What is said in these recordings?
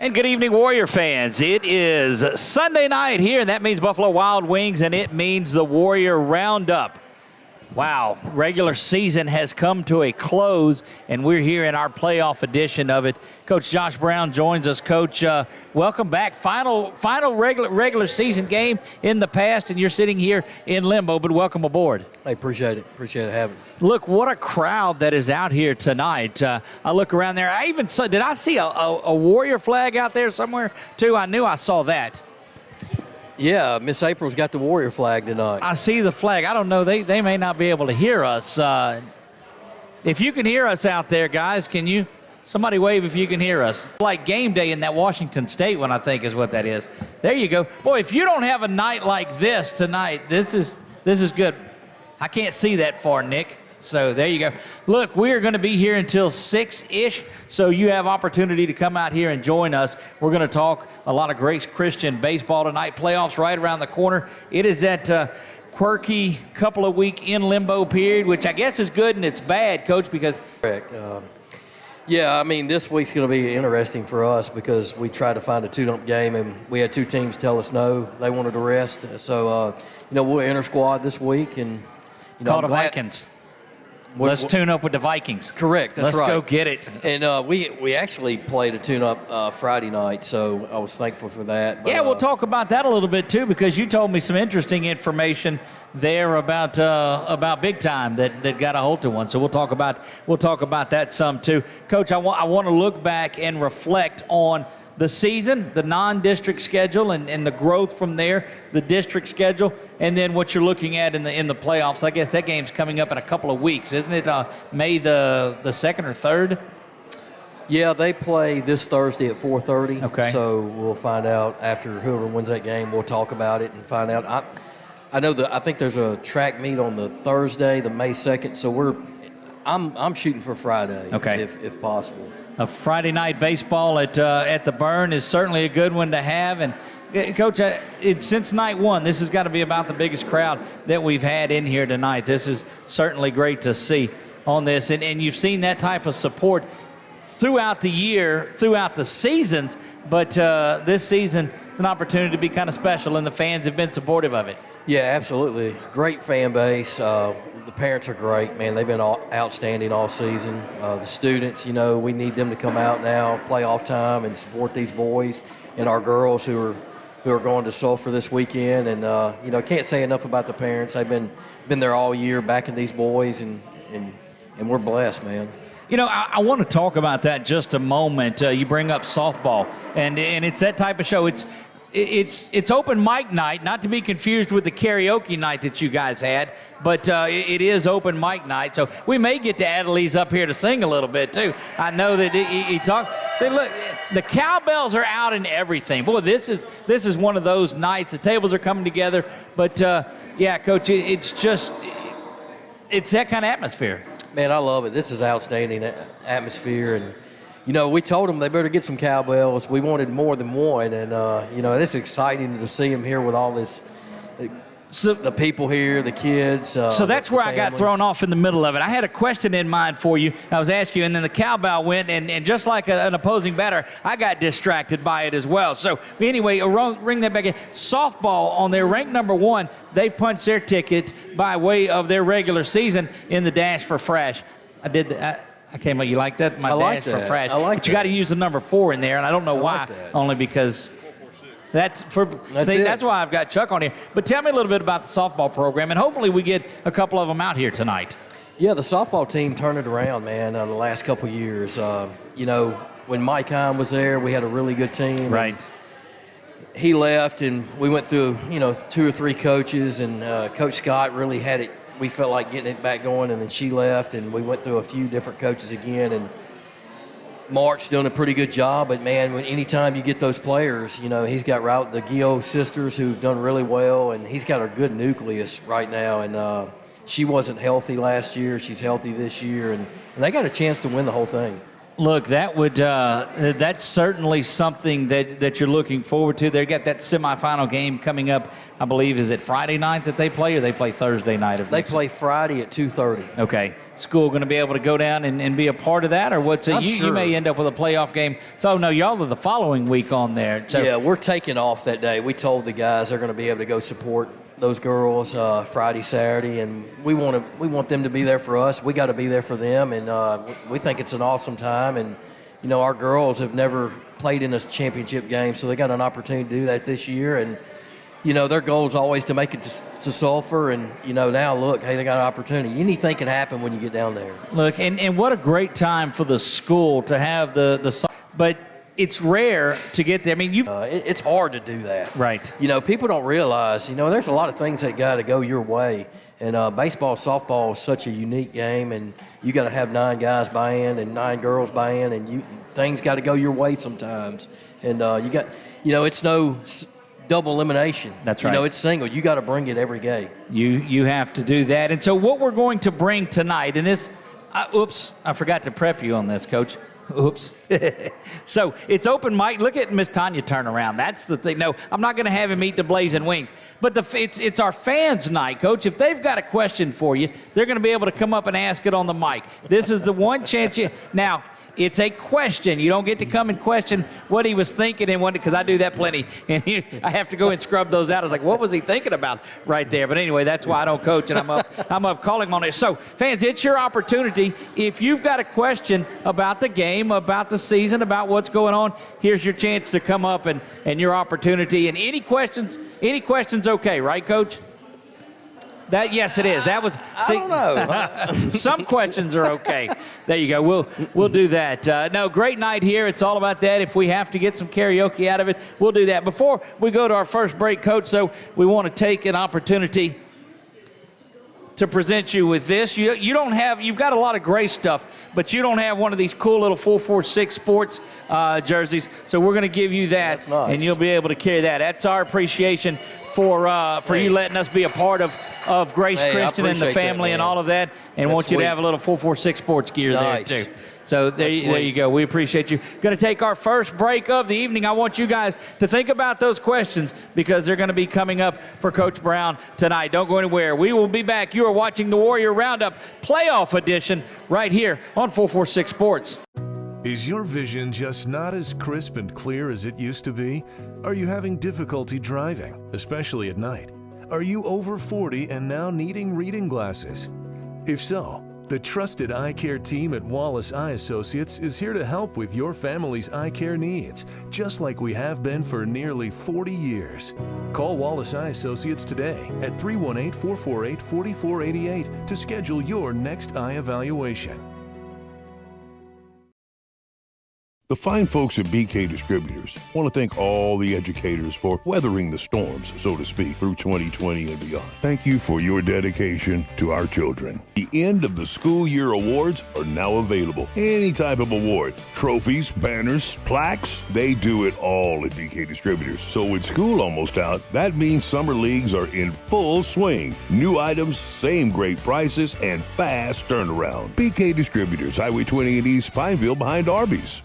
And good evening, Warrior fans. It is Sunday night here, and that means Buffalo Wild Wings, and it means the Warrior Roundup. Wow, regular season has come to a close, and we're here in our playoff edition of it. Coach Josh Brown joins us. Coach, welcome back. Final regular season game in the past, and you're sitting here in limbo, but welcome aboard. I appreciate it. Appreciate it having me. Look, what a crowd that is out here tonight. I look around there. I even saw, did I see a Warrior flag out there somewhere, too? I knew I saw that. Yeah, Miss April's got the Warrior flag tonight. I see the flag. I don't know. They may not be able to hear us. If you can hear us out there, guys, can you? Somebody wave if you can hear us. Like game day in that Washington State one, I think is what that is. There you go. Boy, if you don't have a night like this tonight, this is good. I can't see that far, Nick. So there you go. Look, we are going to be here until 6-ish, so you have opportunity to come out here and join us. We're going to talk a lot of great Christian baseball tonight. Playoffs right around the corner. It is that quirky couple of week in limbo period, which I guess is good and it's bad, Coach, because Correct. Yeah, I mean, this week's going to be interesting for us because we tried to find a tune-up game, and we had two teams tell us no. They wanted to rest. So, we'll enter squad this week. And call the Vikings. Let's tune up with the Vikings. Correct, that's right. Let's go get it. And we actually played a tune-up Friday night, so I was thankful for that. But, yeah, we'll talk about that a little bit, too, because you told me some interesting information there about big time that got a hold to one. So we'll talk about that some, too. Coach, I want to look back and reflect on the season, the non-district schedule, and the growth from there, the district schedule, and then what you're looking at in the playoffs. I guess that game's coming up in a couple of weeks, isn't it? May the 2nd or 3rd? Yeah, they play this Thursday at 4:30. Okay. So we'll find out after whoever wins that game. We'll talk about it and find out. I think there's a track meet on the Thursday, the May 2nd. So I'm shooting for Friday, okay, if possible. A Friday night baseball at the Burn is certainly a good one to have. And, Coach, since night one, this has got to be about the biggest crowd that we've had in here tonight. This is certainly great to see on this. And you've seen that type of support throughout the year, throughout the seasons. But this season, it's an opportunity to be kind of special, and the fans have been supportive of it. Yeah, absolutely. Great fan base. The parents are great, man. They've been outstanding all season. The students, we need them to come out now, playoff time, and support these boys and our girls who are going to Sulphur this weekend. And can't say enough about the parents. They've been there all year, backing these boys, and we're blessed, man. I want to talk about that just a moment. You bring up softball, and it's that type of show. It's open mic night, not to be confused with the karaoke night that you guys had, but it is open mic night. So we may get to Adelise up here to sing a little bit, too. I know that he talked. Look, the cowbells are out and everything. Boy, this is one of those nights. The tables are coming together. But, yeah, Coach, it's that kind of atmosphere. Man, I love it. This is outstanding atmosphere. And, we told them they better get some cowbells. We wanted more than one. And, it's exciting to see them here with all this, the people here, the kids. So that's where I got thrown off in the middle of it. I had a question in mind for you. I was asking you, and then the cowbell went, and just like an opposing batter, I got distracted by it as well. So anyway, ring that back in. Softball on their ranked number 1, they've punched their ticket by way of their regular season in the Dash for Fresh. I came up. You like that? My like Dash that. for Fresh. I like but you got to use the number 4 in there, and I don't know why. Like only because that's why I've got Chuck on here. But tell me a little bit about the softball program, and hopefully we get a couple of them out here tonight. Yeah, the softball team turned it around, man, the last couple of years. When Mike Hine was there, we had a really good team. Right. He left, and we went through, 2 or 3 coaches, and Coach Scott really had it. We felt like getting it back going, and then she left, and we went through a few different coaches again, and Mark's doing a pretty good job. But, man, anytime you get those players, he's got the Gio sisters who've done really well, and he's got a good nucleus right now. And she wasn't healthy last year. She's healthy this year, and they got a chance to win the whole thing. Look, that would that's certainly something that you're looking forward to. They got that semifinal game coming up. I believe, is it Friday night that they play, or they play Thursday night? They play Friday at 2:30. Okay, school going to be able to go down and be a part of that, or what's it? You may end up with a playoff game. So no, y'all are the following week on there. So, yeah, we're taking off that day. We told the guys they're going to be able to go support those girls Friday, Saturday, and we want them to be there for us. We got to be there for them, and we think it's an awesome time. And you know, our girls have never played in a championship game, so they got an opportunity to do that this year. And you know, their goal is always to make it to Sulphur, and you know, now look, hey, they got an opportunity. Anything can happen when you get down there. Look, and what a great time for the school to have but it's rare to get there. I mean, it's hard to do that. Right. You know, people don't realize, you know, there's a lot of things that got to go your way. And baseball, softball is such a unique game, and you got to have 9 guys buy in and 9 girls buy in, and things got to go your way sometimes. And it's no double elimination. That's right. You know, it's single. You got to bring it every game. You have to do that. And so what we're going to bring tonight, and this, I forgot to prep you on this, Coach. Oops. So it's open mic. Look at Miss Tanya turn around. That's the thing. No, I'm not going to have him eat the blazing wings. But it's our fans' night, Coach. If they've got a question for you, they're going to be able to come up and ask it on the mic. This is the one chance Now, it's a question. You don't get to come and question what he was thinking and what, because I do that plenty. And I have to go and scrub those out. I was like, what was he thinking about right there? But anyway, that's why I don't coach, and I'm up calling on it. So, fans, it's your opportunity. If you've got a question about the game, about the season, about what's going on, here's your chance to come up and your opportunity. And any questions okay, right, Coach? Yes, it is. That was. I don't know. Some questions are okay. There you go. We'll do that. No, great night here. It's all about that. If we have to get some karaoke out of it, we'll do that. Before we go to our first break, Coach, so we want to take an opportunity to present you with this. You've got a lot of gray stuff, but you don't have one of these cool little 446 Sports jerseys. So we're going to give you that, that's nice. And you'll be able to carry that. That's our appreciation for you letting us be a part of Grace Christian and the family and all of that, and that's want you sweet. to have a little 446 Sports gear there too. So there you go. We appreciate you. Going to take our first break of the evening. I want you guys to think about those questions because they're going to be coming up for Coach Brown tonight. Don't go anywhere. We will be back. You are watching the Warrior Roundup Playoff Edition right here on 446 Sports. Is your vision just not as crisp and clear as it used to be? Are you having difficulty driving, especially at night? Are you over 40 and now needing reading glasses? If so, the trusted eye care team at Wallace Eye Associates is here to help with your family's eye care needs, just like we have been for nearly 40 years. Call Wallace Eye Associates today at 318-448-4488 to schedule your next eye evaluation. The fine folks at BK Distributors want to thank all the educators for weathering the storms, so to speak, through 2020 and beyond. Thank you for your dedication to our children. The end of the school year awards are now available. Any type of award, trophies, banners, plaques, they do it all at BK Distributors. So with school almost out, that means summer leagues are in full swing. New items, same great prices, and fast turnaround. BK Distributors, Highway 20 in East Pineville behind Arby's.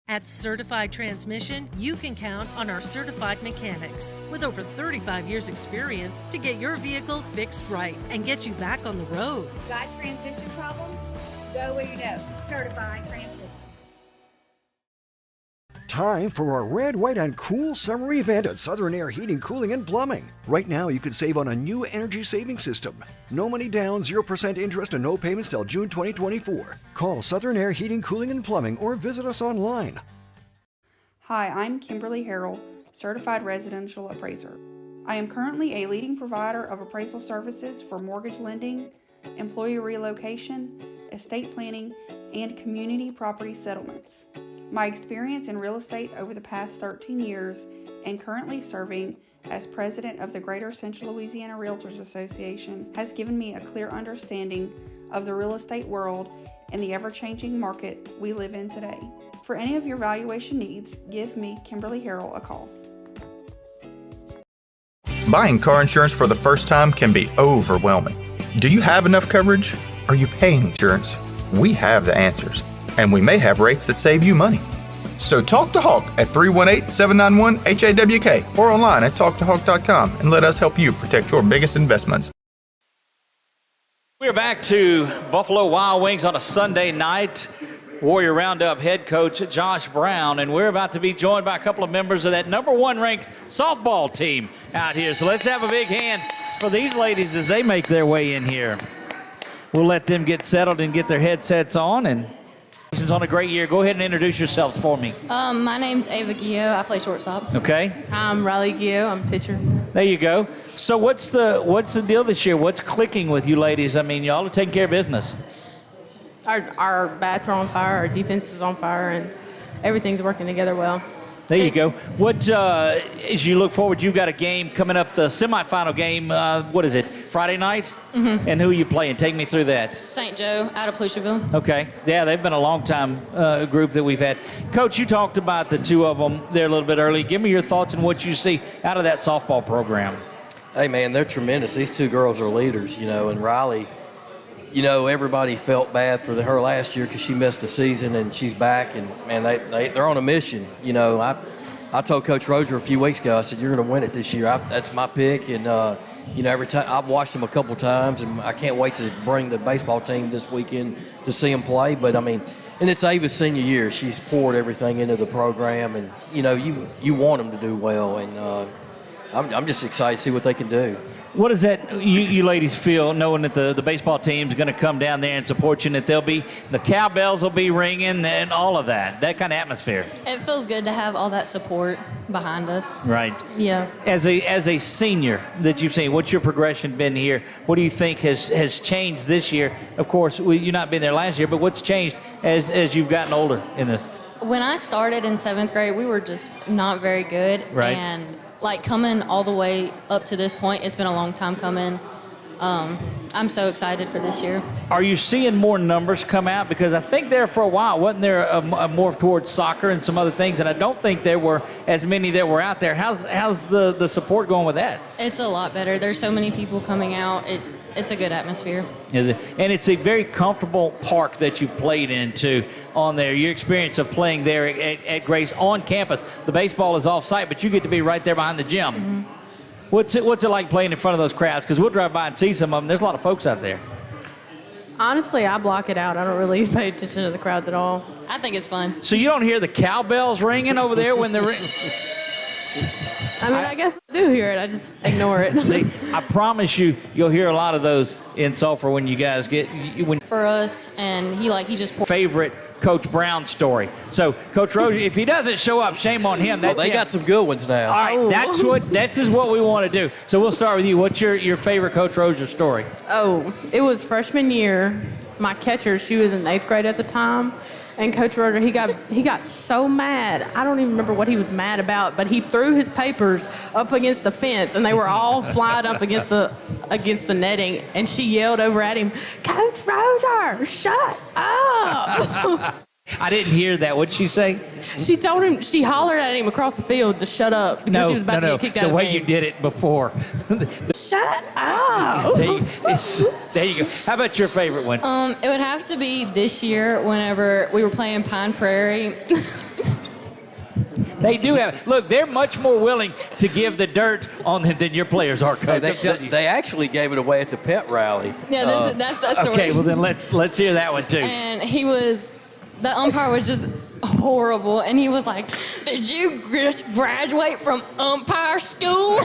At Certified Transmission, you can count on our certified mechanics with over 35 years experience to get your vehicle fixed right and get you back on the road. Got transmission problems? Go where you know. Certified Transmission. Time for our red, white, and cool summer event at Southern Air Heating, Cooling, and Plumbing. Right now, you can save on a new energy saving system. No money down, 0% interest, and no payments till June 2024. Call Southern Air Heating, Cooling, and Plumbing or visit us online. Hi, I'm Kimberly Harrell, Certified Residential Appraiser. I am currently a leading provider of appraisal services for mortgage lending, employee relocation, estate planning, and community property settlements. My experience in real estate over the past 13 years and currently serving as president of the Greater Central Louisiana Realtors Association has given me a clear understanding of the real estate world and the ever-changing market we live in today. For any of your valuation needs, give me, Kimberly Harrell, a call. Buying car insurance for the first time can be overwhelming. Do you have enough coverage? Are you paying insurance? We have the answers, and we may have rates that save you money. So talk to Hawk at 318-791-HAWK or online at talktohawk.com and let us help you protect your biggest investments. We're back to Buffalo Wild Wings on a Sunday night. Warrior Roundup head coach Josh Brown, and we're about to be joined by a couple of members of that #1 ranked softball team out here. So let's have a big hand for these ladies as they make their way in here. We'll let them get settled and get their headsets on, and on a great year. Go ahead and introduce yourselves for me. My name's Ava Gio. I play shortstop. Okay. I'm Riley Gio. I'm pitcher. There you go. So what's the deal this year? What's clicking with you ladies? I mean, y'all are taking care of business. Our bats are on fire. Our defense is on fire, and everything's working together well. There you go. What, as you look forward, you've got a game coming up, the semifinal game. What is it, Friday night? Mm-hmm. And who are you playing? Take me through that. St. Joe out of Plouisville. Okay. Yeah, they've been a long-time group that we've had. Coach, you talked about the two of them there a little bit early. Give me your thoughts on what you see out of that softball program. Hey, man, they're tremendous. These two girls are leaders, and Riley, everybody felt bad for her last year because she missed the season, and she's back, and, man, they're on a mission. I told Coach Roger a few weeks ago, I said, you're going to win it this year. That's my pick, and, every time I've watched them a couple times, and I can't wait to bring the baseball team this weekend to see them play. But, and it's Ava's senior year. She's poured everything into the program, and, you want them to do well, and I'm just excited to see what they can do. What does that you ladies feel knowing that the baseball team's going to come down there and support you, and that the cowbells will be ringing and all of that kind of atmosphere? It feels good to have all that support behind us. Right. Yeah. As a senior that you've seen, what's your progression been here? What do you think has changed this year? Of course, you've not been there last year, but what's changed as you've gotten older in this? When I started in 7th grade, we were just not very good. Right. And coming all the way up to this point, it's been a long time coming. I'm so excited for this year. Are you seeing more numbers come out? Because I think there for a while, wasn't there a morph towards soccer and some other things, and I don't think there were as many that were out there. How's the support going with that? It's a lot better. There's so many people coming out. It's a good atmosphere. Is it? And it's a very comfortable park that you've played into on there. Your experience of playing there at Grace on campus. The baseball is off-site, but you get to be right there behind the gym. Mm-hmm. What's it like playing in front of those crowds? Because we'll drive by and see some of them. There's a lot of folks out there. Honestly, I block it out. I don't really pay attention to the crowds at all. I think it's fun. So you don't hear the cowbells ringing over there when they're I guess I do hear it. I just ignore it. See, I promise you'll hear a lot of those in Sulphur when you guys get for us, and he just favorite Coach Brown story. So Coach Roger, if he doesn't show up, shame on him. Well, they got some good ones now. All right, this is what we want to do. So we'll start with you. What's your favorite Coach Roger story? Oh, it was freshman year. My catcher, she was in 8th grade at the time. And Coach Roger, he got so mad. I don't even remember what he was mad about, but he threw his papers up against the fence, and they were all flying up against the netting. And she yelled over at him, "Coach Roger, shut up!" I didn't hear that. What'd she say? She told him, she hollered at him across the field to shut up because he was about to get kicked out of the way game. you did it before. Shut up! There you go. How about your favorite one? It would have to be this year whenever we were playing Pine Prairie. They do have. Look, they're much more willing to give the dirt on them than your players are, Coach. They actually gave it away at the pet rally. Yeah, that's the story. Okay, well then let's hear that one too. And the umpire was just horrible, and he was like, "Did you just graduate from umpire school?"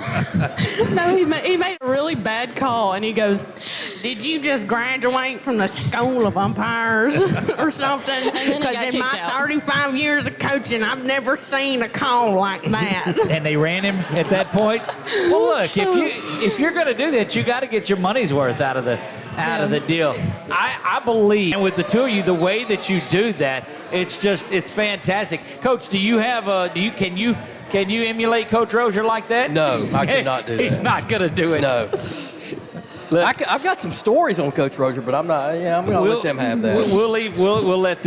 No, he made a really bad call, and he goes, "Did you just graduate from the school of umpires or something?" Because in my 35 years of coaching, I've never seen a call like that. And they ran him at that point. Well, look, if you're going to do that, you got to get your money's worth out of out of the deal. I believe, and with the two of you, the way that you do that, it's fantastic. Coach, do you have can you emulate Coach Rozier like that? No, I cannot do that. He's not going to do it. No. I've got some stories on Coach Rozier, but I'm not. Yeah, I'm going to let them have that. We'll let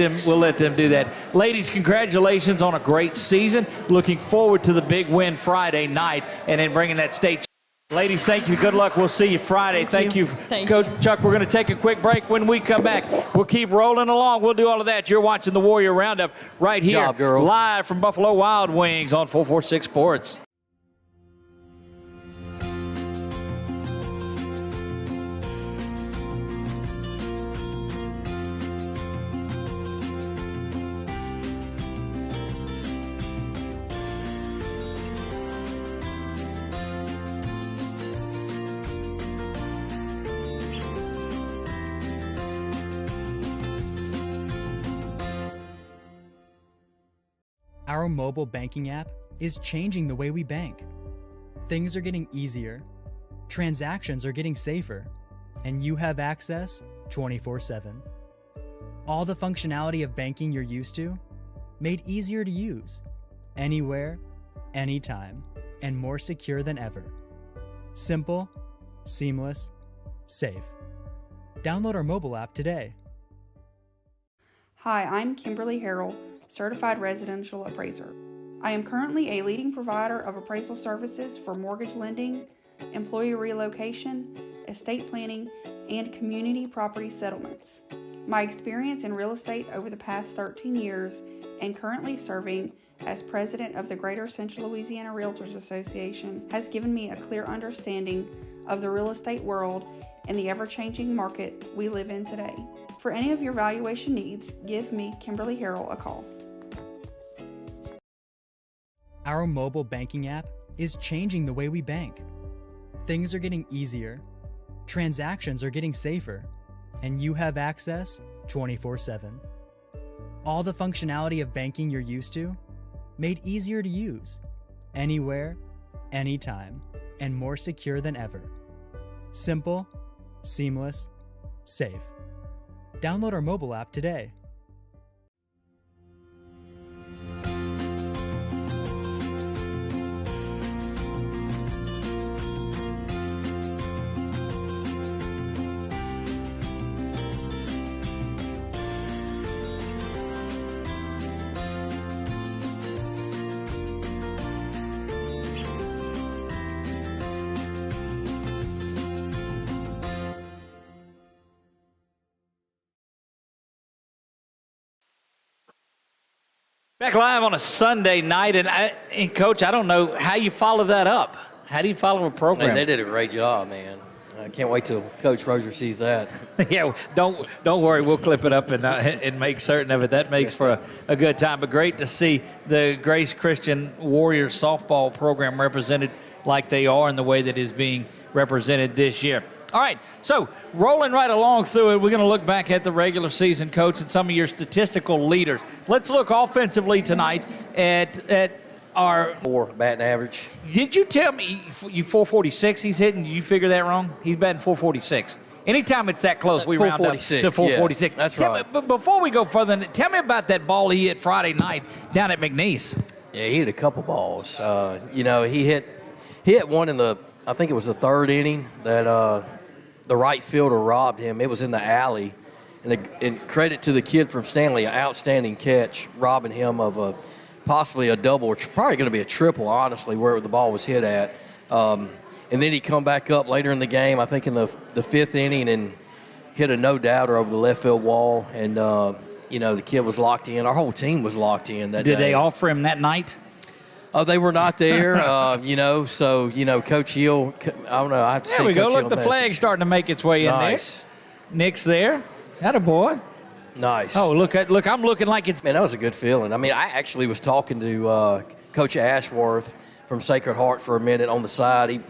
them do that. Ladies, congratulations on a great season. Looking forward to the big win Friday night and then bringing that state. Ladies, thank you. Good luck. We'll see you Friday. Thank you. Coach Chuck, we're going to take a quick break. When we come back, we'll keep rolling along. We'll do all of that. You're watching the Warrior Roundup right here, live from Buffalo Wild Wings on 446 Sports. Our mobile banking app is changing the way we bank. Things are getting easier, transactions are getting safer, and you have access 24/7. All the functionality of banking you're used to, made easier to use, anywhere, anytime, and more secure than ever. Simple, seamless, safe. Download our mobile app today. Hi, I'm Kimberly Harrell, Certified Residential Appraiser. I am currently a leading provider of appraisal services for mortgage lending, employee relocation, estate planning, and community property settlements. My experience in real estate over the past 13 years and currently serving as president of the Greater Central Louisiana Realtors Association has given me a clear understanding of the real estate world and the ever-changing market we live in today. For any of your valuation needs, give me, Kimberly Harrell, a call. Our mobile banking app is changing the way we bank. Things are getting easier, transactions are getting safer, and you have access 24/7. All the functionality of banking you're used to, made easier to use, anywhere, anytime, and more secure than ever. Simple, seamless, safe. Download our mobile app today. Back live on a Sunday night, and Coach, I don't know how you follow that up. How do you follow a program? Man, they did a great job, man. I can't wait till Coach Rozier sees that. Yeah, don't worry. We'll clip it up and make certain of it. That makes for a good time. But great to see the Grace Christian Warriors softball program represented like they are in the way that is being represented this year. All right, so rolling right along through it, we're going to look back at the regular season, Coach, and some of your statistical leaders. Let's look offensively tonight at our 4 batting average. Did you tell me you 446 he's hitting? Did you figure that wrong? He's batting 446. Anytime it's that close, we round up to 446. Yeah, that's right. But before we go further, tell me about that ball he hit Friday night down at McNeese. Yeah, he hit a couple balls. He hit one in I think it was the 3rd inning that the right fielder robbed him. It was in the alley. And credit to the kid from Stanley, an outstanding catch, robbing him of possibly a double, or probably going to be a triple, honestly, where the ball was hit at. And then he come back up later in the game, I think in the 5th inning, and hit a no-doubter over the left field wall. And, the kid was locked in. Our whole team was locked in that day. Did they offer him that night? Oh, they were not there, so, Coach Hill, I don't know. I have to see Coach Hill. There we go. Look, the flag's starting to make its way in there. Nick's there. Attaboy. Nice. Oh, look, I'm looking like it's... Man, that was a good feeling. I mean, I actually was talking to Coach Ashworth from Sacred Heart for a minute on the side.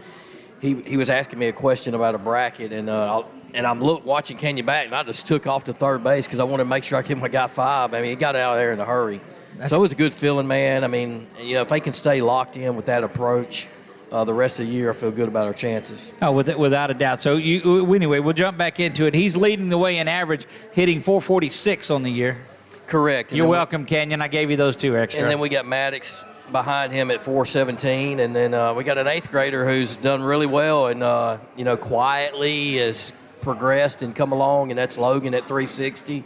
He was asking me a question about a bracket, and I'm watching Kenya back, and I just took off to third base because I wanted to make sure I give my guy 5. I mean, he got out of there in a hurry. So it was a good feeling, man. I mean, if they can stay locked in with that approach, the rest of the year, I feel good about our chances. Oh, without a doubt. So anyway, we'll jump back into it. He's leading the way in average, hitting 446 on the year. Correct. You're welcome, Canyon. I gave you those 2 extra. And then we got Maddox behind him at 417, and then we got an 8th grader who's done really well and quietly has progressed and come along, and that's Logan at 360.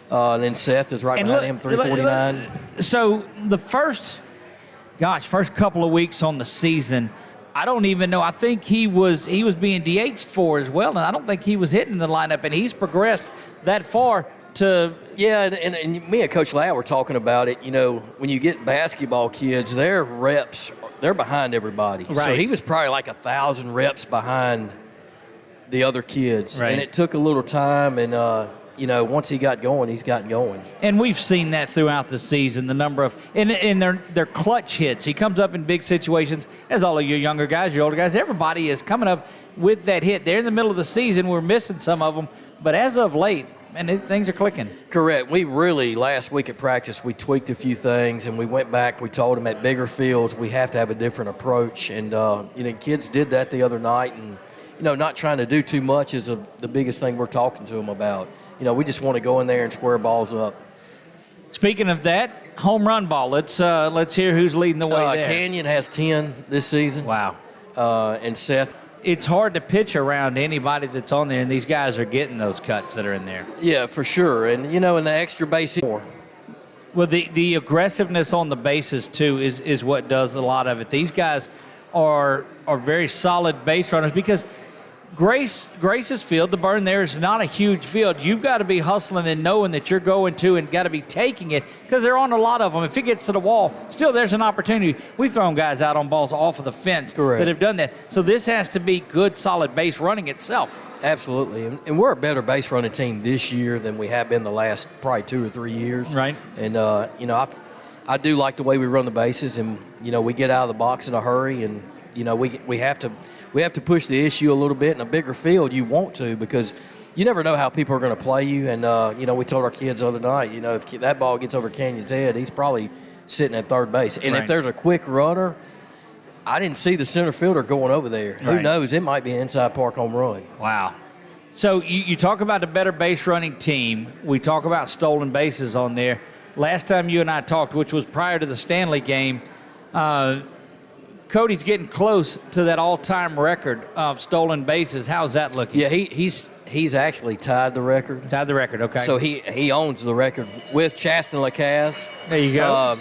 And then Seth is right behind him, 349. So the first couple of weeks on the season, I don't even know. I think he was being DH'd for as well, and I don't think he was hitting the lineup, and he's progressed that far to. Yeah, and me and Coach Lau were talking about it. When you get basketball kids, their reps, they're behind everybody. Right. So he was probably like 1,000 reps behind the other kids. Right. And it took a little time, and once he got going, he's gotten going. And we've seen that throughout the season, the number of in their clutch hits. He comes up in big situations, as all of your younger guys, your older guys, everybody is coming up with that hit. They're in the middle of the season. We're missing some of them, but as of late, things are clicking. Correct. We really, last week at practice, we tweaked a few things, and we went back. We told them at bigger fields we have to have a different approach. And, kids did that the other night. And, not trying to do too much is the biggest thing we're talking to them about. We just want to go in there and square balls up. Speaking of that, home run ball. Let's hear who's leading the way there. Canyon has 10 this season. Wow. And Seth. It's hard to pitch around anybody that's on there, and these guys are getting those cuts that are in there. Yeah, for sure. And, and the extra base hit more. Well, the aggressiveness on the bases, too, is what does a lot of it. These guys are very solid base runners because Grace's field, the burn there, is not a huge field. You've got to be hustling and knowing that you're going to and got to be taking it because they're on a lot of them. If it gets to the wall, still there's an opportunity. We've thrown guys out on balls off of the fence that have done that. So this has to be good, solid base running itself. Absolutely. And we're a better base running team this year than we have been the last probably 2 or 3 years. Right. And, I do like the way we run the bases, and, we get out of the box in a hurry, and, we have to push the issue a little bit. In a bigger field, you want to, because you never know how people are going to play you. And, we told our kids the other night, if that ball gets over Canyon's head, he's probably sitting at third base. And if there's a quick runner, I didn't see the center fielder going over there. Right. Who knows? It might be an inside park home run. Wow. So you talk about the better base running team. We talk about stolen bases on there. Last time you and I talked, which was prior to the Stanley game, Cody's getting close to that all-time record of stolen bases. How's that looking? Yeah, he's actually tied the record. Tied the record, okay. So he owns the record with Chaston LaCaz. There you go.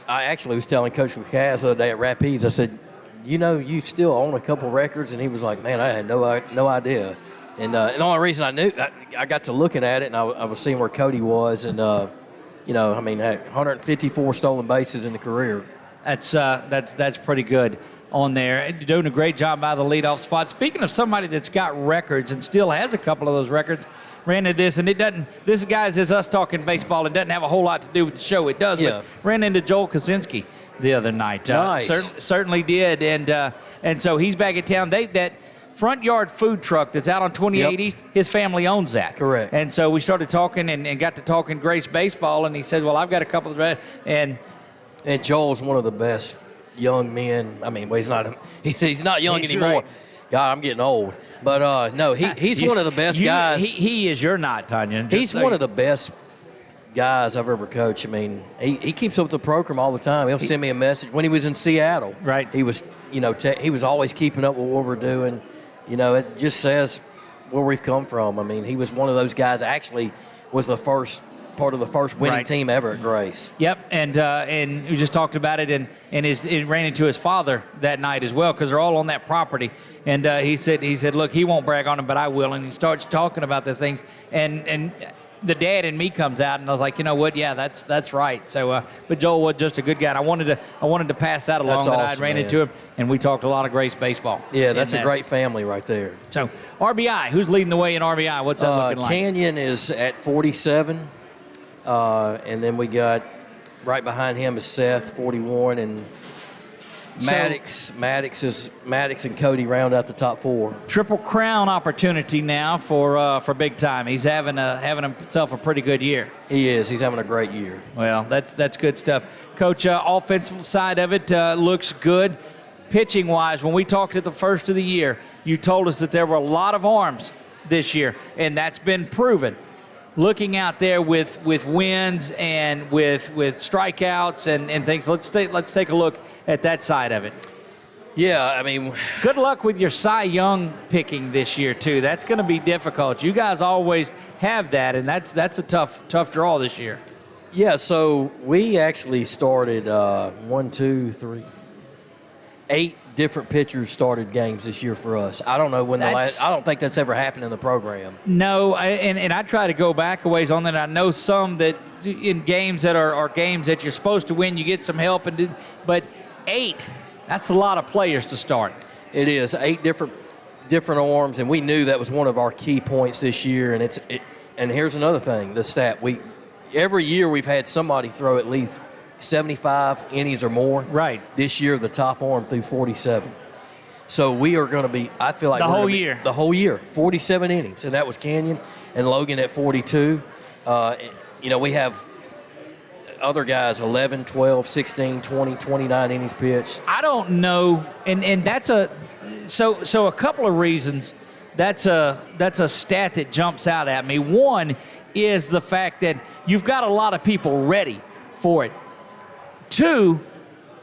I actually was telling Coach LaCaz the other day at Rapides, I said, you still own a couple records? And he was like, man, I had no idea. And the only reason I knew, I got to looking at it, and I was seeing where Cody was, and 154 stolen bases in the career. That's pretty good on there. Doing a great job by the leadoff spot. Speaking of somebody that's got records and still has a couple of those records, ran into this, and it doesn't. This, guys, is us talking baseball. It doesn't have a whole lot to do with the show. It does. Yeah. But ran into Joel Kaczynski the other night. Nice. Certainly did, and so he's back in town. That front yard food truck that's out on 28 East, his family owns that. Correct. And so we started talking and got to talking Grace baseball, and he said, well, I've got a couple of And Joel's one of the best young men. I mean, well, he's not young anymore. Right. God, I'm getting old. But, no, he's one of the best guys. He is your not, Tanya. He's one of the best guys I've ever coached. I mean, he keeps up with the program all the time. He'll send me a message. When he was in Seattle, right? He was, he was always keeping up with what we're doing. It just says where we've come from. I mean, he was one of those guys. Actually, was the first part of the first winning team ever at Grace. Yep, and we just talked about it, and it ran into his father that night as well because they're all on that property. And he said, look, he won't brag on him, but I will. And he starts talking about these things, and the dad in me comes out, and I was like, you know what? Yeah, that's right. So, but Joel was just a good guy. And I wanted to pass that along. That's that awesome, I ran man. into him, and we talked a lot of Grace baseball. Yeah, that's a great family right there. So RBI, who's leading the way in RBI? What's that looking like? Canyon is at 47, and then we got right behind him is Seth, 41, and Maddox and Cody round out the top 4. Triple Crown opportunity now for Big Time. He's having himself a pretty good year. He is. He's having a great year. Well, that's good stuff. Coach, offensive side of it looks good. Pitching-wise, when we talked at the first of the year, you told us that there were a lot of arms this year, and that's been proven. Looking out there with wins and with strikeouts and things, let's take a look at that side of it. Yeah, I mean, good luck with your Cy Young picking this year too. That's going to be difficult. You guys always have that, and that's a tough draw this year. Yeah, so we actually started 8 different pitchers started games this year for us. I don't know when I don't think that's ever happened in the program. No, and I try to go back a ways on that. I know some that in games that are games that you're supposed to win, you get some help, but 8, that's a lot of players to start. It is 8 different arms, and we knew that was one of our key points this year. And here's another thing: the stat every year we've had somebody throw at least 75 innings or more. Right. This year, the top arm threw 47. So we are going to be, I feel like the whole year. The whole year, 47 innings. And that was Canyon and Logan at 42. We have other guys, 11, 12, 16, 20, 29 innings pitched. I don't know, and that's so a couple of reasons. That's a stat that jumps out at me. One is the fact that you've got a lot of people ready for it. 2,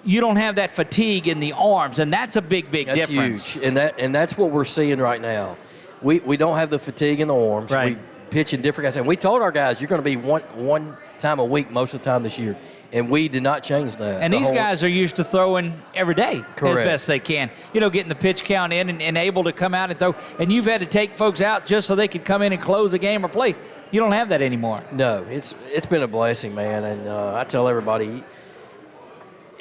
you don't have that fatigue in the arms, and that's a big difference. Huge, and that's what we're seeing right now. We don't have the fatigue in the arms. Right. We pitch in different guys, and we told our guys you're going to be one time a week most of the time this year, and we did not change that. And these guys are used to throwing every day. Correct. As best they can. Getting the pitch count in and able to come out and throw. And you've had to take folks out just so they could come in and close a game or play. You don't have that anymore. No, it's been a blessing, man, and I tell everybody,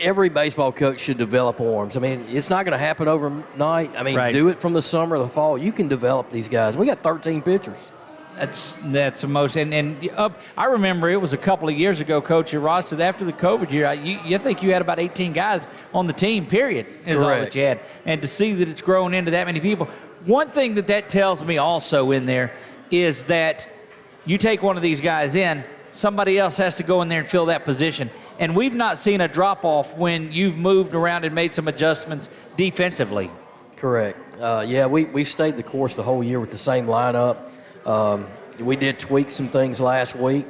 every baseball coach should develop arms. I mean, it's not going to happen overnight. I mean, right. Do it from the summer or the fall. You can develop these guys. We got 13 pitchers. That's the most. And I remember it was a couple of years ago, Coach, your roster, after the COVID year, you think you had about 18 guys on the team, period, is Correct. all that you had. And to see that it's grown into that many people. One thing that tells me also in there is that you take one of these guys in, somebody else has to go in there and fill that position. And we've not seen a drop-off when you've moved around and made some adjustments defensively. Correct. We've stayed the course the whole year with the same lineup. We did tweak some things last week,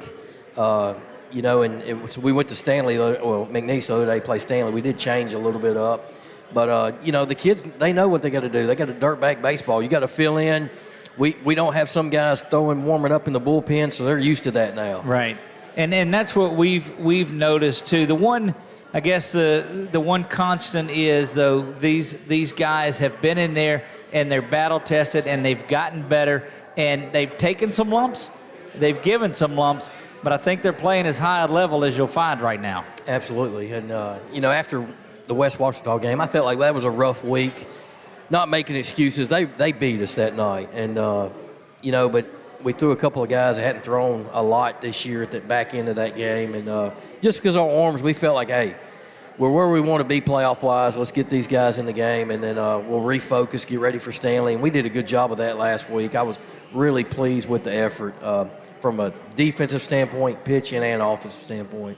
and we went to Stanley, McNeese the other day played Stanley. We did change a little bit up. But, the kids, they know what they got to do. They got a dirtbag baseball. You got to fill in. We don't have some guys warming up in the bullpen, so they're used to that now. Right. And that's what we've noticed too. The one, I guess the one constant is, though, these guys have been in there and they're battle tested and they've gotten better and they've taken some lumps, they've given some lumps, but I think they're playing as high a level as you'll find right now. Absolutely. And after the West Washington game, I felt like that was a rough week. Not making excuses, they beat us that night, and but we threw a couple of guys that hadn't thrown a lot this year at the back end of that game. And just because our arms, we felt like, hey, we're where we want to be playoff-wise. Let's get these guys in the game, and then we'll refocus, get ready for Stanley. And we did a good job of that last week. I was really pleased with the effort from a defensive standpoint, pitching, and offensive standpoint.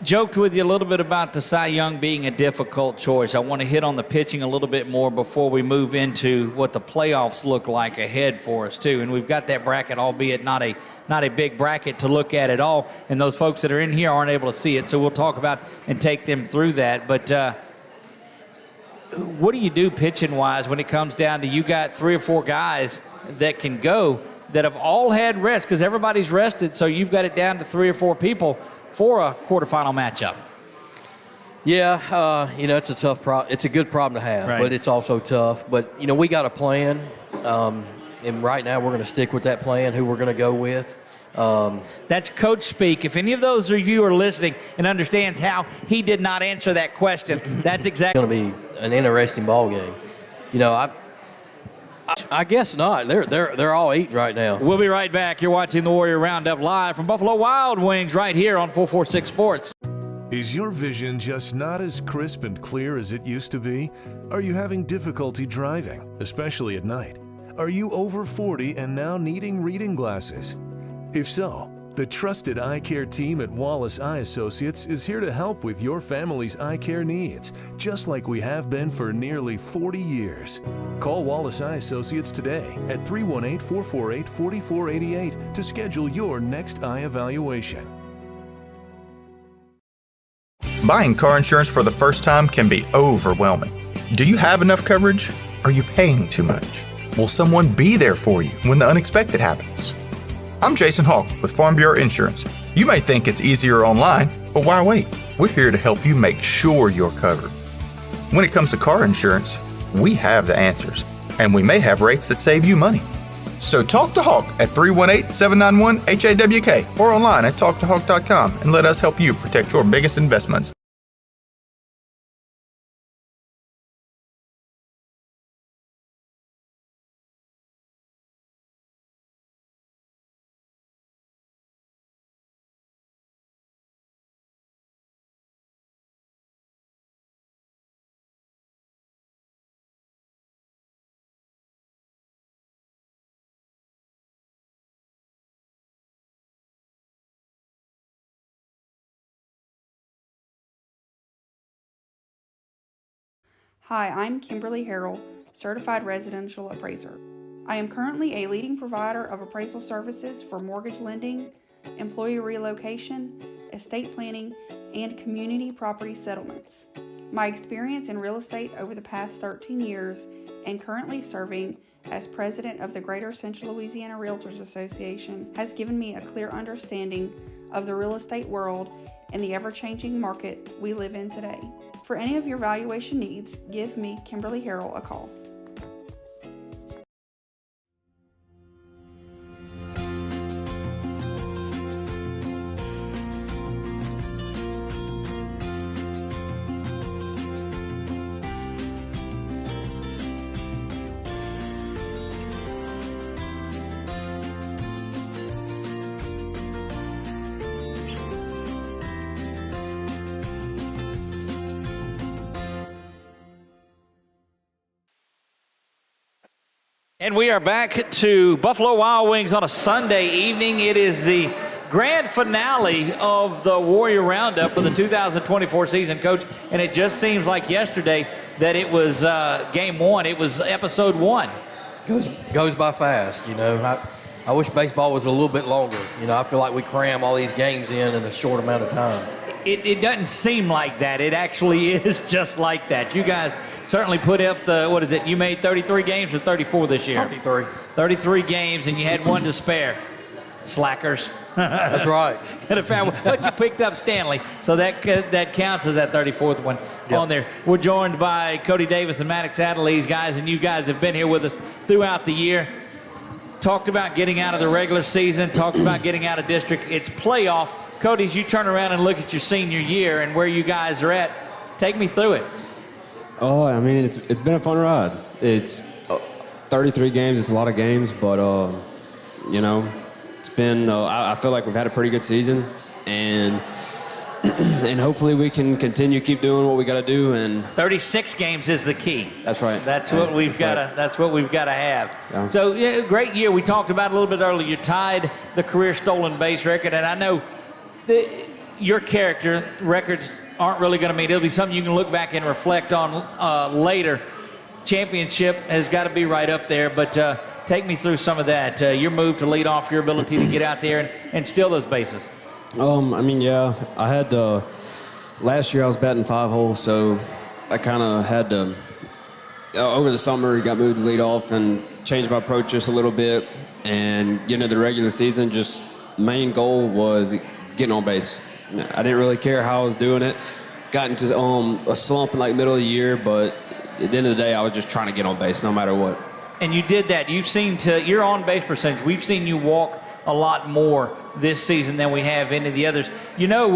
Joked with you a little bit about the Cy Young being a difficult choice. I want to hit on the pitching a little bit more before we move into what the playoffs look like ahead for us too. And we've got that bracket, albeit not a big bracket to look at all. And those folks that are in here aren't able to see it, so we'll talk about and take them through that. But what do you do pitching wise when it comes down to you got 3 or 4 guys that can go that have all had rest because everybody's rested, so you've got it down to 3 or 4 people for a quarterfinal matchup? Yeah, it's a tough problem. It's a good problem to have, right. But it's also tough. But, we got a plan, and right now we're going to stick with that plan, who we're going to go with. That's coach speak. If any of those of you are listening and understands how he did not answer that question, that's exactly going to be an interesting ball game. I guess not. They're all eating right now. We'll be right back. You're watching the Warrior Roundup live from Buffalo Wild Wings right here on 446 Sports. Is your vision just not as crisp and clear as it used to be? Are you having difficulty driving, especially at night? Are you over 40 and now needing reading glasses? If so, the trusted eye care team at Wallace Eye Associates is here to help with your family's eye care needs, just like we have been for nearly 40 years. Call Wallace Eye Associates today at 318-448-4488 to schedule your next eye evaluation. Buying car insurance for the first time can be overwhelming. Do you have enough coverage? Are you paying too much? Will someone be there for you when the unexpected happens? I'm Jason Hawk with Farm Bureau Insurance. You may think it's easier online, but why wait? We're here to help you make sure you're covered. When it comes to car insurance, we have the answers, and we may have rates that save you money. So talk to Hawk at 318-791-HAWK or online at talktohawk.com and let us help you protect your biggest investments. Hi, I'm Kimberly Harrell, Certified Residential Appraiser. I am currently a leading provider of appraisal services for mortgage lending, employee relocation, estate planning, and community property settlements. My experience in real estate over the past 13 years and currently serving as president of the Greater Central Louisiana Realtors Association has given me a clear understanding of the real estate world and the ever-changing market we live in today. For any of your valuation needs, give me, Kimberly Harrell, a call. And we are back to Buffalo Wild Wings on a Sunday evening. It is the grand finale of the Warrior Roundup for the 2024 season, Coach. And it just seems like yesterday that it was game one. It was episode one. Goes by fast, you know. I wish baseball was a little bit longer. You know, I feel like we cram all these games in a short amount of time. It doesn't seem like that. It actually is just like that. You guys certainly put up the, what is it, you made 33 games or 34 this year? 33. 33 games, and you had one to spare. Slackers. That's right. Could have found, but you picked up Stanley, so that counts as that 34th one on there. We're joined by Cody Davis and Maddox Adelese, guys, and you guys have been here with us throughout the year. Talked about getting out of the regular season, talked about getting out of district. It's playoff. Cody, as you turn around and look at your senior year and where you guys are at, take me through it. Oh, I mean, it's been a fun ride. It's 33 games. It's a lot of games, but, you know, it's been, I feel like we've had a pretty good season, and hopefully we can continue keep doing what we got to do. And 36 games is the key. That's right. That's what we've got to. That's what we've got to have. Yeah. So yeah, great year. We talked about it a little bit earlier. You tied the career stolen base record, and I know your character records aren't really going to mean. It'll be something you can look back and reflect on later. Championship has got to be right up there, but take me through some of that. Your move to lead off, your ability to get out there and steal those bases. I mean, yeah, I had last year I was batting 5 holes, so I kind of had to, over the summer, got moved to lead off and changed my approach just a little bit. And getting into the regular season, just main goal was getting on base. I didn't really care how I was doing it. Got into a slump in like middle of the year, but at the end of the day, I was just trying to get on base no matter what. And you did that. You've seen your on base percentage. We've seen you walk a lot more this season than we have any of the others. You know,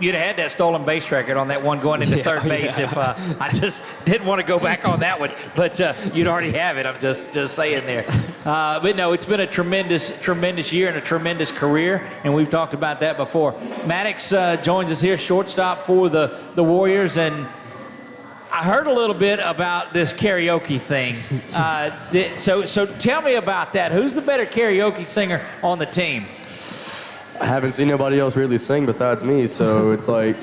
you'd have had that stolen base record on that one going into third base if I just didn't want to go back on that one. But you'd already have it. I'm just saying there. But no, it's been a tremendous year and a tremendous career, and we've talked about that before. Maddox joins us here, shortstop for the Warriors, and I heard a little bit about this karaoke thing. So tell me about that. Who's the better karaoke singer on the team? I haven't seen nobody else really sing besides me, so it's like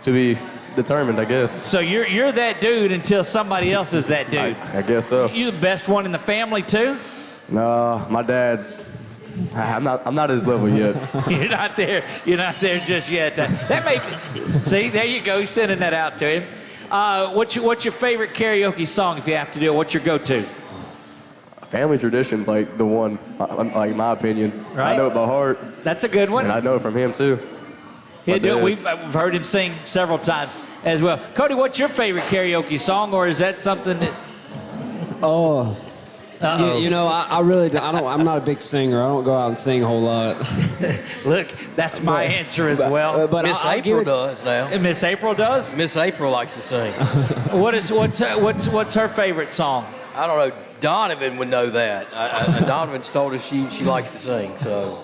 to be determined, I guess. So you're that dude until somebody else is that dude. I guess so. You the best one in the family too? No, my dad's. I'm not at his level yet. You're not there. You're not there just yet. That may see. There you go. You're sending that out to him. What's your favorite karaoke song if you have to do it? What's your go-to? Family tradition's like the one, like in my opinion. Right. I know it by heart. That's a good one. And I know it from him too. He'll do it. We've heard him sing several times as well. Cody, what's your favorite karaoke song, or is that something that? Oh. You know, I really don't, I'm not a big singer. I don't go out and sing a whole lot. Look, that's my answer as well. But Miss April does now. Miss April does? Miss April likes to sing. What's her favorite song? I don't know. Donovan would know that. Donovan's told us she likes to sing, so.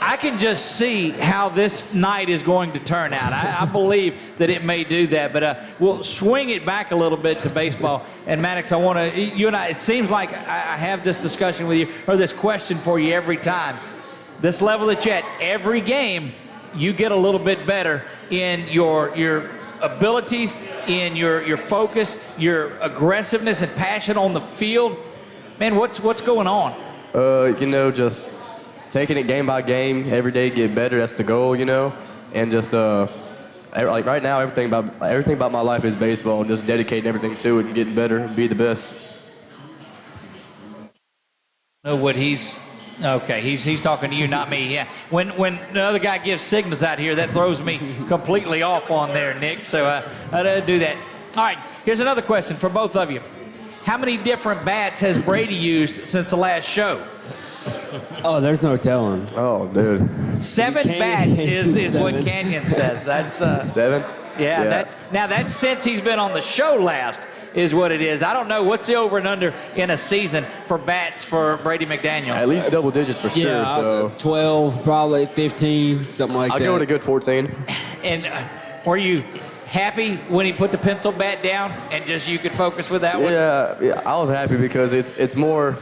I can just see how this night is going to turn out. I believe that it may do that, but we'll swing it back a little bit to baseball. And Maddox, I want to, you and I, it seems like I have this discussion with you, or this question for you every time. This level that you're at, every game, you get a little bit better in your abilities, in your focus, your aggressiveness and passion on the field. Man, what's going on? You know, just taking it game by game, every day get better. That's the goal, you know, and just like right now, everything about my life is baseball, and just dedicating everything to it and getting better and be the best. Know what he's talking to you, not me. Yeah, when the other guy gives signals out here, that throws me completely off on there, Nick. So I don't do that. All right, here's another question for both of you. How many different bats has Brady used since the last show? Oh, there's no telling. Oh, dude. 7 bats is what Canyon says. That's 7. Yeah. That's since he's been on the show last is what it is. I don't know what's the over and under in a season for bats for Brady McDaniel. At least double digits for sure. Yeah, so 12, probably 15, something like that. I'll go with a good 14. And were you happy when he put the pencil bat down and just you could focus with that one? Yeah, I was happy because it's more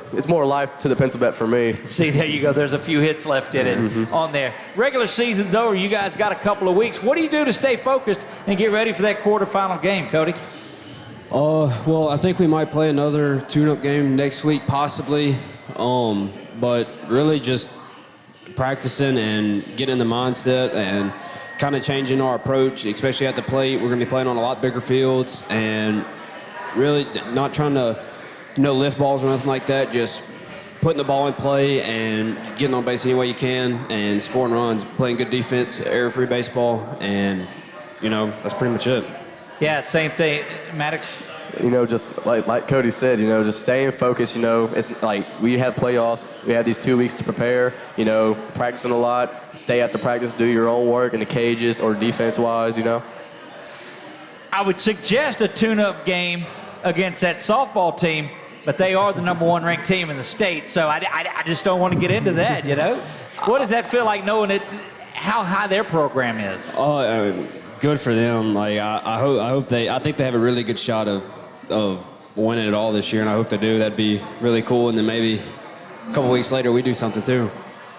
life to the pencil bat for me. See, there you go. There's a few hits left in it on there. Regular season's over. You guys got a couple of weeks. What do you do to stay focused and get ready for that quarterfinal game, Cody? Well, I think we might play another tune-up game next week, possibly. But really just practicing and getting in the mindset and kind of changing our approach, especially at the plate. We're going to be playing on a lot bigger fields and really not trying to, lift balls or nothing like that. Just putting the ball in play and getting on base any way you can and scoring runs, playing good defense, error-free baseball, and, that's pretty much it. Yeah, same thing. Maddox? Just like Cody said, just staying focused, it's like we have playoffs. We have these 2 weeks to prepare, practicing a lot. Stay after practice, do your own work in the cages or defense-wise, I would suggest a tune-up game against that softball team, but they are the number 1 ranked team in the state, so I just don't want to get into that, What does that feel like knowing how high their program is? Good for them. Like I think they have a really good shot of winning it all this year, and I hope they do. That'd be really cool. And then maybe a couple weeks later we do something too.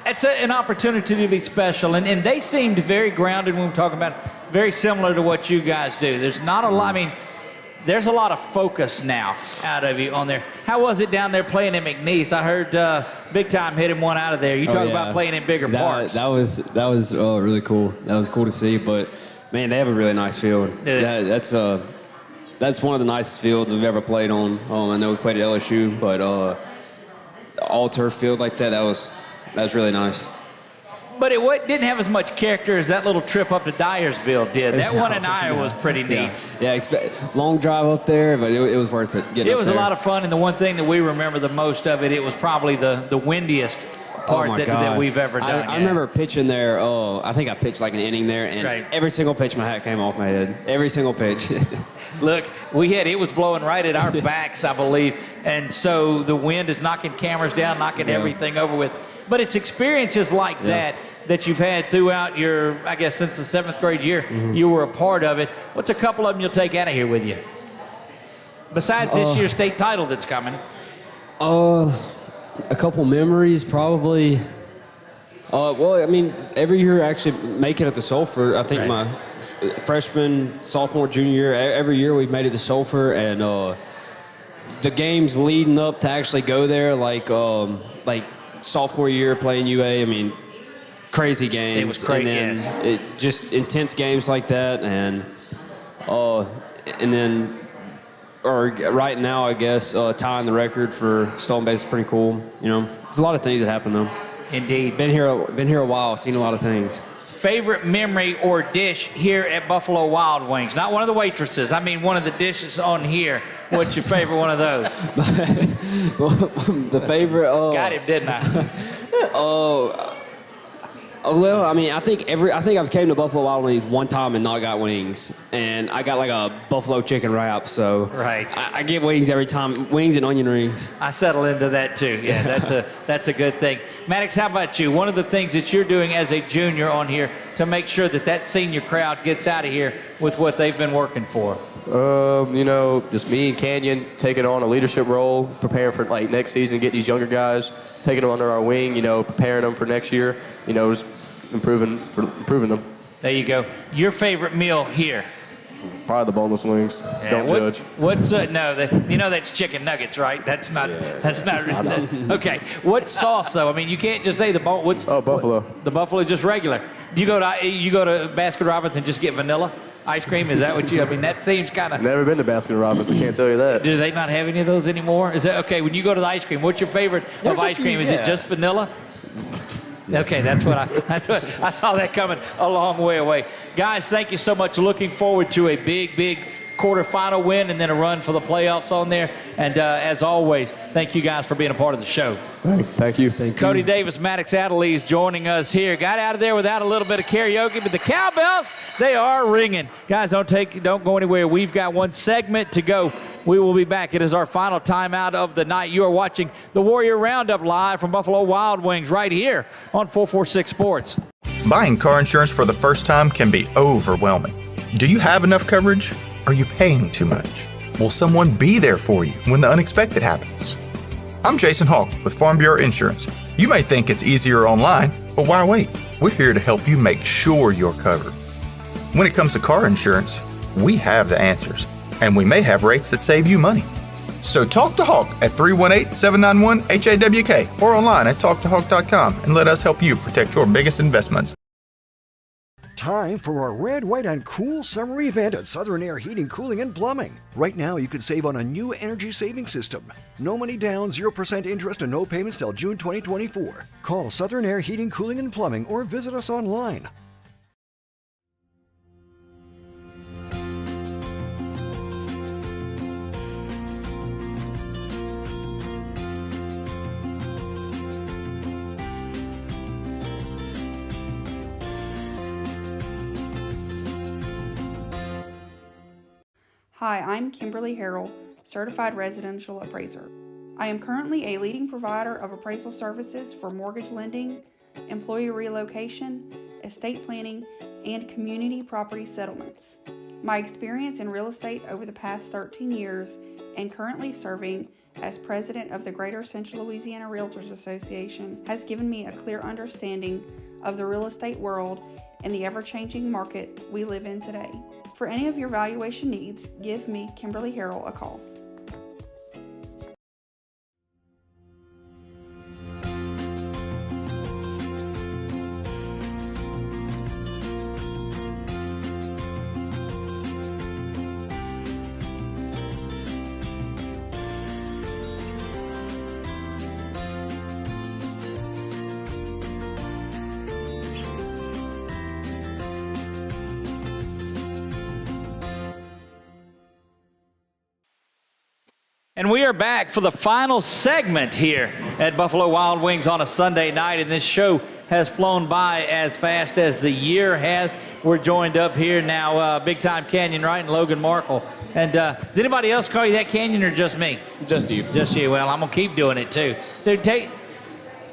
It's an opportunity to be special, and they seemed very grounded when we're talking about it, very similar to what you guys do. There's not a lot. I mean, there's a lot of focus now out of you on there. How was it down there playing in McNeese? I heard Big Time hit him one out of there. You talk about playing in bigger parks. That was really cool. That was cool to see, but. Man, they have a really nice field. That's one of the nicest fields we've ever played on. I know we played at LSU, but all turf field like that's really nice. But it didn't have as much character as that little trip up to Dyersville did. That one in Iowa was pretty neat. Yeah, long drive up there, but it was worth it. It was a lot of fun, and the one thing that we remember the most of it was probably the windiest part that we've ever done. I remember pitching there. Oh, I think I pitched like an inning there, and every single pitch, my hat came off my head. Every single pitch. Look, it was blowing right at our backs, I believe, and so the wind is knocking cameras down, knocking everything over with. But it's experiences like that you've had throughout your, I guess, since the 7th grade year, you were a part of it. What's a couple of them you'll take out of here with you? Besides this year's state title that's coming. A couple memories, probably. Well, I mean, every year actually make it at the Sulphur. I think my freshman, sophomore, junior year, every year we made it to Sulphur, and the games leading up to actually go there, like sophomore year playing UA, I mean, crazy games. It was great, and then just intense games like that, and then. Or right now, I guess, tying the record for stolen base is pretty cool. You know, it's a lot of things that happen, though. Indeed. Been here a while, seen a lot of things. Favorite memory or dish here at Buffalo Wild Wings? Not one of the waitresses. I mean, one of the dishes on here. What's your favorite one of those? The favorite. Got him, didn't I? Well, I mean, I think I've came to Buffalo Wild Wings one time and not got wings, and I got like a buffalo chicken wrap. So I get wings every time, wings and onion rings. I settle into that too. Yeah, that's a good thing. Maddox, how about you? One of the things that you're doing as a junior on here to make sure that senior crowd gets out of here with what they've been working for. You know, just me and Canyon taking on a leadership role, preparing for like next season, get these younger guys, taking them under our wing, you know, preparing them for next year, you know, just improving them. There you go. Your favorite meal here? Probably the boneless wings. Yeah, Don't judge. What's that's chicken nuggets, right? That's not. Okay. What sauce though? I mean, you can't just say the bone. Buffalo. The buffalo, just regular. Do you go to Baskin Robbins and just get vanilla ice cream? Is that what you? I mean, that seems kind of. Never been to Baskin Robbins. I can't tell you that. Do they not have any of those anymore? Is that okay? When you go to the ice cream, what's your favorite of ice cream? Is it just vanilla? Okay, that's what I saw that coming a long way away. Guys, thank you so much. Looking forward to a big quarterfinal win and then a run for the playoffs on there. And as always, thank you guys for being a part of the show. Thank you. Cody Davis, Maddox Adelise joining us here. Got out of there without a little bit of karaoke, but the cowbells, they are ringing. Guys, don't go anywhere. We've got one segment to go. We will be back. It is our final timeout of the night. You are watching the Warrior Roundup live from Buffalo Wild Wings right here on 446 Sports. Buying car insurance for the first time can be overwhelming. Do you have enough coverage? Are you paying too much? Will someone be there for you when the unexpected happens? I'm Jason Hawk with Farm Bureau Insurance. You may think it's easier online, but why wait? We're here to help you make sure you're covered. When it comes to car insurance, we have the answers, and we may have rates that save you money. So talk to Hawk at 318-791-HAWK or online at talktohawk.com and let us help you protect your biggest investments. Time for our red, white, and cool summer event at Southern Air Heating, Cooling, and Plumbing. Right now, you can save on a new energy saving system. No money down, 0% interest, and no payments till June 2024. Call Southern Air Heating, Cooling, and Plumbing or visit us online. Hi, I'm Kimberly Harrell, Certified Residential Appraiser. I am currently a leading provider of appraisal services for mortgage lending, employee relocation, estate planning, and community property settlements. My experience in real estate over the past 13 years and currently serving as president of the Greater Central Louisiana Realtors Association has given me a clear understanding of the real estate world and the ever-changing market we live in today. For any of your valuation needs, give me, Kimberly Harrell, a call. And we are back for the final segment here at Buffalo Wild Wings on a Sunday night, and this show has flown by as fast as the year has. We're joined up here now, Big Time Canyon, right, and Logan Markle. And does anybody else call you that, Canyon, or just me? Just you. Just you. Well, I'm going to keep doing it, too. Dude, take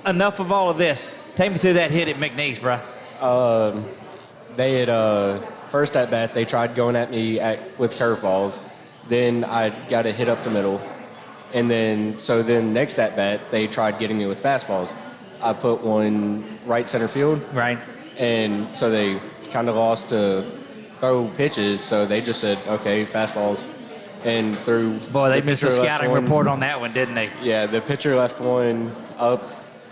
enough of all of this. Take me through that hit at McNeese, bro. They had, first at bat, they tried going at me with curveballs. Then I got a hit up the middle. And then next at bat, they tried getting me with fastballs. I put one right center field. Right. And so they kind of lost to throw pitches, so they just said, okay, fastballs. And threw. Boy, they missed a scouting report on that one, didn't they? Yeah, the pitcher left one up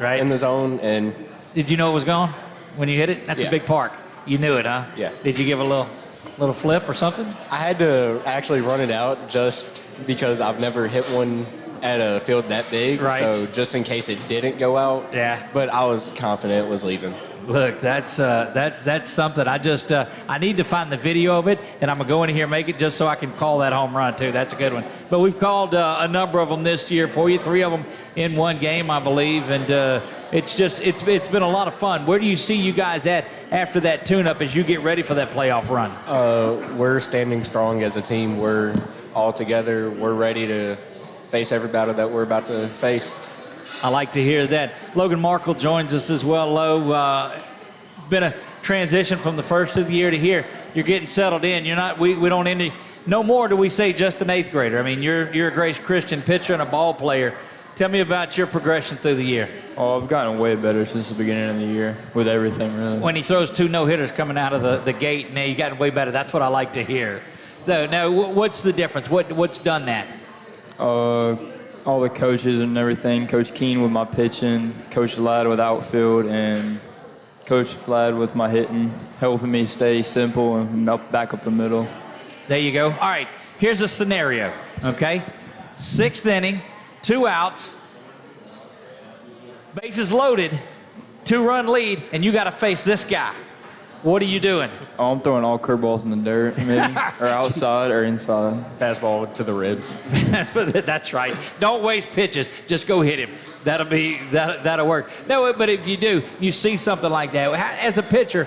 in the zone. And did you know it was gone when you hit it? That's a big park. You knew it, huh? Yeah. Did you give a little flip or something? I had to actually run it out just because I've never hit one at a field that big. Right. So just in case it didn't go out. Yeah. But I was confident it was leaving. Look, that's something. I need to find the video of it, and I'm going to go in here and make it just so I can call that home run, too. That's a good one. But we've called a number of them this year for you, 3 of them in one game, I believe, and it's been a lot of fun. Where do you see you guys at after that tune-up as you get ready for that playoff run? We're standing strong as a team. We're all together. We're ready to face every battle that we're about to face. I like to hear that. Logan Markle joins us as well, Lo. Been a transition from the first of the year to here. You're getting settled in. You're not. We don't any. No more do we say just an 8th grader. I mean, you're a Grace Christian pitcher and a ball player. Tell me about your progression through the year. Oh, I've gotten way better since the beginning of the year with everything, really. When he throws 2 no-hitters coming out of the gate, now you gotten way better. That's what I like to hear. So now, what's the difference? What's done that? All the coaches and everything. Coach Keene with my pitching, Coach Ladd with outfield, and Coach Ladd with my hitting, helping me stay simple and back up the middle. There you go. All right, here's a scenario, okay? 6th inning, 2 outs, bases loaded, 2-run lead, and you got to face this guy. What are you doing? Oh, I'm throwing all curveballs in the dirt, maybe, or outside or inside. Fastball to the ribs. That's right. Don't waste pitches. Just go hit him. That'll work. No, but if you do, you see something like that. As a pitcher,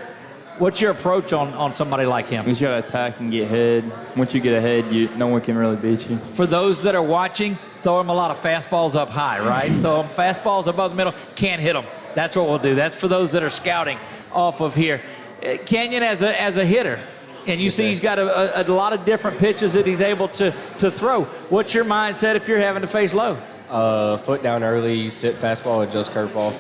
what's your approach on somebody like him? You just got to attack and get ahead. Once you get ahead, no one can really beat you. For those that are watching, throw them a lot of fastballs up high, right? Throw them fastballs above the middle. Can't hit them. That's what we'll do. That's for those that are scouting off of here. Kenyon as a hitter, and you see he's got a lot of different pitches that he's able to throw. What's your mindset if you're having to face low? Foot down early, sit fastball, adjust curveball.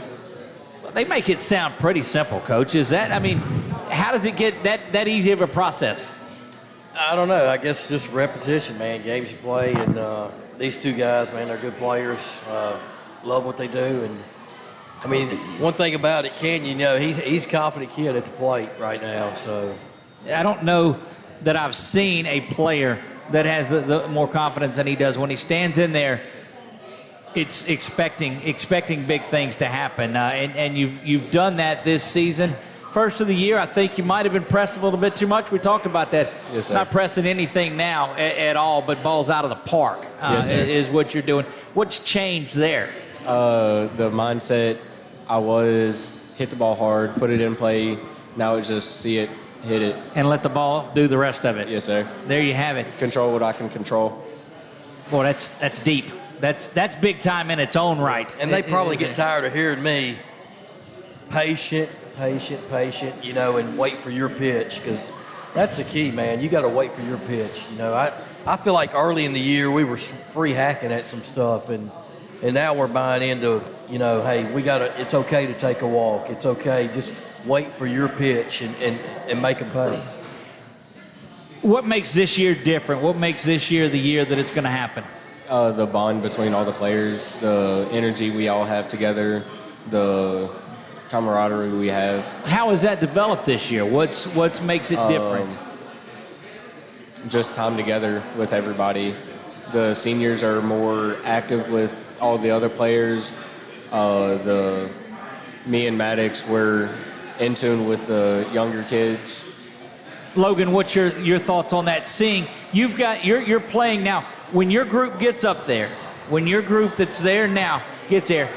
Well, they make it sound pretty simple, Coach. How does it get that easy of a process? I don't know. I guess just repetition, man. Games you play, and these 2 guys, man, they're good players. Love what they do, and I mean, one thing about it, Canyon, he's a confident kid at the plate right now. So I don't know that I've seen a player that has the more confidence than he does. When he stands in there, it's expecting big things to happen. And you've done that this season. First of the year, I think you might have been pressed a little bit too much. We talked about that. Yes, sir. Not pressing anything now at all, but balls out of the park is what you're doing. What's changed there? The mindset. I was hit the ball hard, put it in play. Now it's just see it, hit it. And let the ball do the rest of it. Yes, sir. There you have it. Control what I can control. Boy, that's deep. That's big time in its own right. And they probably get tired of hearing me patient, and wait for your pitch, because that's the key, man. You got to wait for your pitch. I feel like early in the year we were free hacking at some stuff, and now we're buying into, hey, it's okay to take a walk. It's okay. Just wait for your pitch and make them pay. What makes this year different? What makes this year the year that it's going to happen? The bond between all the players, the energy we all have together, the camaraderie we have. How has that developed this year? What makes it different? Just time together with everybody. The seniors are more active with all the other players. Me and Maddox were in tune with the younger kids. Logan, what's your thoughts on that? Seeing you're playing now. When your group gets up there, when your group that's there now gets there,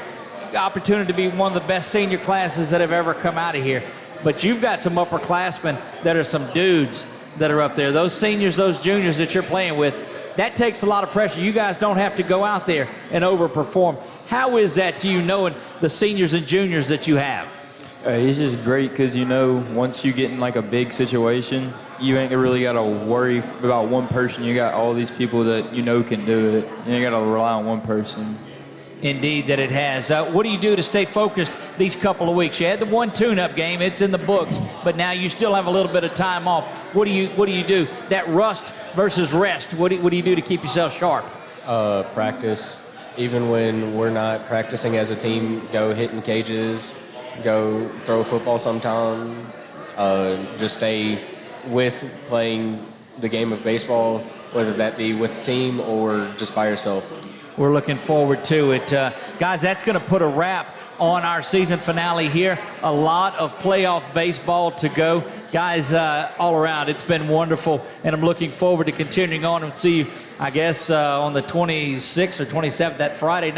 opportunity to be one of the best senior classes that have ever come out of here. But you've got some upperclassmen that are some dudes that are up there. Those seniors, those juniors that you're playing with, that takes a lot of pressure. You guys don't have to go out there and overperform. How is that to you, knowing the seniors and juniors that you have? It's just great because, once you get in like a big situation, you ain't really got to worry about one person. You got all these people that can do it. You ain't got to rely on one person. Indeed that it has. What do you do to stay focused these couple of weeks? You had the one tune-up game. It's in the books, but now you still have a little bit of time off. What do you do? That rust versus rest, what do you do to keep yourself sharp? Practice. Even when we're not practicing as a team, go hitting cages, go throw football sometime. Just stay with playing the game of baseball, whether that be with the team or just by yourself. We're looking forward to it. Guys, that's going to put a wrap on our season finale here. A lot of playoff baseball to go. Guys, all around, it's been wonderful, and I'm looking forward to continuing on and see you, I guess, on the 26th or 27th, that Friday,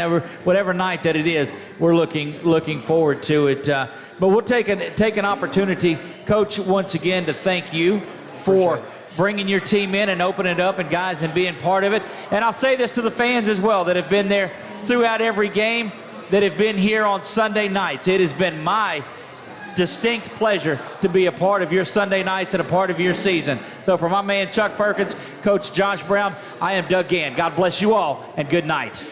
whatever night that it is. We're looking forward to it. But we'll take an opportunity, Coach, once again, to thank you for bringing your team in and opening it up, and guys, and being part of it. And I'll say this to the fans as well that have been there throughout every game, that have been here on Sunday nights. It has been my distinct pleasure to be a part of your Sunday nights and a part of your season. So for my man Chuck Perkins, Coach Josh Brown, I am Doug Gann. God bless you all, and good night.